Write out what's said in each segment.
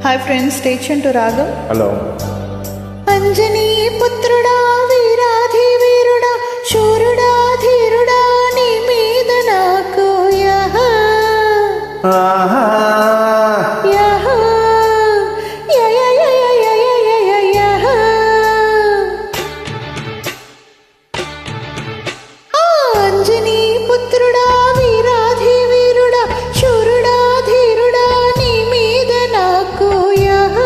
Hi friends, stay tune to రాగం. Hello. Anjani పుత్రుడా, వీరాధి వీరుడా, శూరుడా ధీరుడా, నీ మీద నాకు యహ యహ యయ యయ యయ యయ యహ. అంజనీ పుత్రుడా, వీరాధి వీరుడా, శూరుడా ధీరుడా, నీ మీద నాకు యహ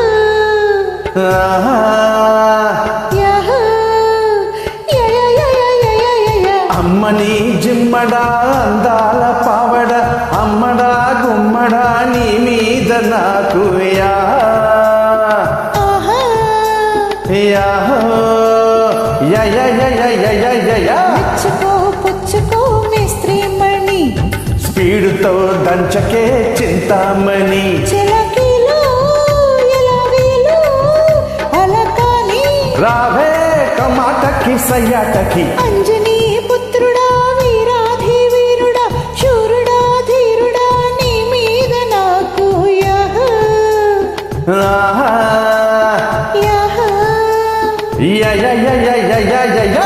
అమ్మని జిమ్మడా అందాల పావడ, అమ్మడా గుమ్మడా నీ మీద నాకు పుచ్చుకో మేస్త్రీ మణి, స్పీడుతో దంచకే చింతామణి, చిలకిలో ఎలాగీలో అలకాని, రావే కమాటకి సయ్యాటకి. అంజనీ పుత్రుడా, వీరాధి వీరుడా, శూరుడా ధీరుడా, నీ మీద నాకు యహ యహ యయ యయ యయ యయ.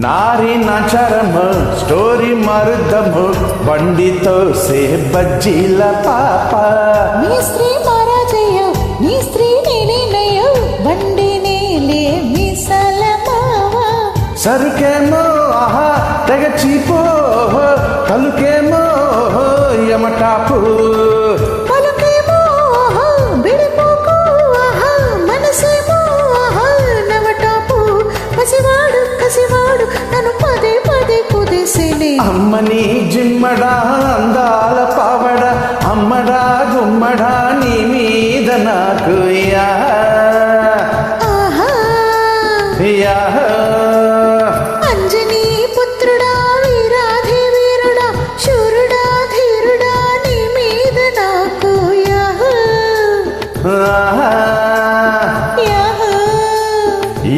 నారి నచరము స్టోరీ మరుదము, బండితో సే బజ్జీల పాప. నీ స్త్రీ మహారాజయ్య, నీ స్త్రీ నేనేనయ్యో, బండి నేలే మిసల మావా. సరుకేమో ఆహా తెగ చీపో, కలుకేమో యమటాపు, పలుకేమో ఆహా బిడిపోకు ఆహా, మనసేమో ఆహా నవటాపు. పసివాడు కసివాడు నన్ను పదే పదే కుదేసేనే. అమ్మని జిమ్మడా అందాల పావడ, అమ్మడా గుమ్మడా నీ మీద నాకు ఆహా యహ. అంజనీ పుత్రుడా, వీరాధి వీరుడా, శూరుడా ధీరుడా, నీ మీద నాకు యహ యహ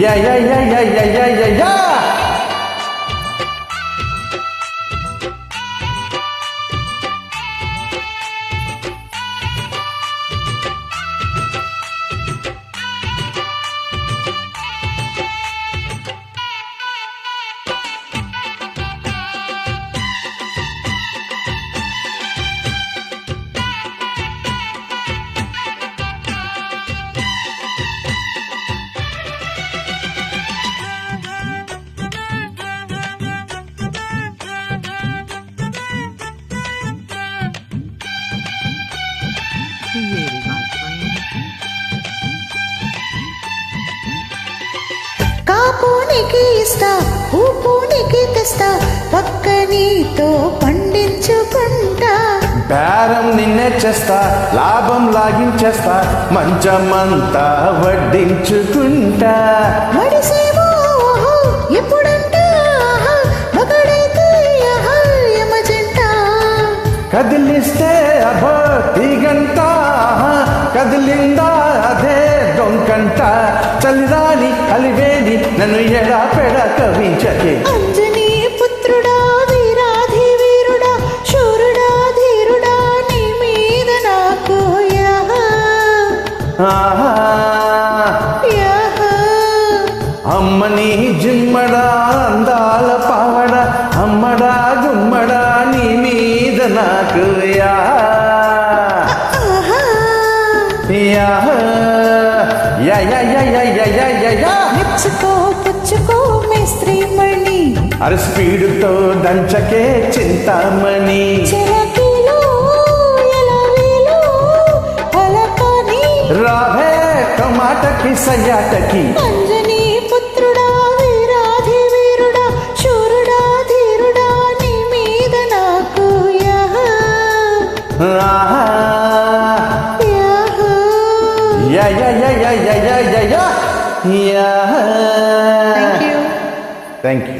యయ యయ యయ యయ. కాపునికి ఇస్తా, ఊపునికి తెస్తా, పక్క నీతో పండించుకుంటా. బేరం నిన్నే చేస్తా, లాభం లాగించేస్తా, మంచమంతా వడ్డించుకుంటా. మడిసేమో ఓహో ఎప్పుడంటా, మగడైతే యమజంట. కదిలిస్తే అభో తీగంట, కదిలిందా అదే డొంకంట. చలిరాని అలివేని నన్ను ఎడా పెడ కవించకే. అంజనీ పుత్రుడా, వీరాధి వీరుడా, శూరుడా ధీరుడా, నీ మీద నాకు యహ యహ. అమ్మని జిమ్మడా అందాల పావడ, అమ్మడా గుమ్మడా నీ మీద నాకు పుచ్చుకో మేస్త్రీ మణి, అరి స్పీడుతో దంచకే చింతామణి, చిలకిలో ఎలాగీలో అలకాని, రావే కమాటకి సయ్యాటకి. అంజనీ పుత్రుడా, వీరాధి వీరుడా, శూరుడా ధీరుడా, నీ మీద ఆహా. Yahoo. Yeah yeah yeah yeah yeah yeah yeah yeah. Thank you. Thank you.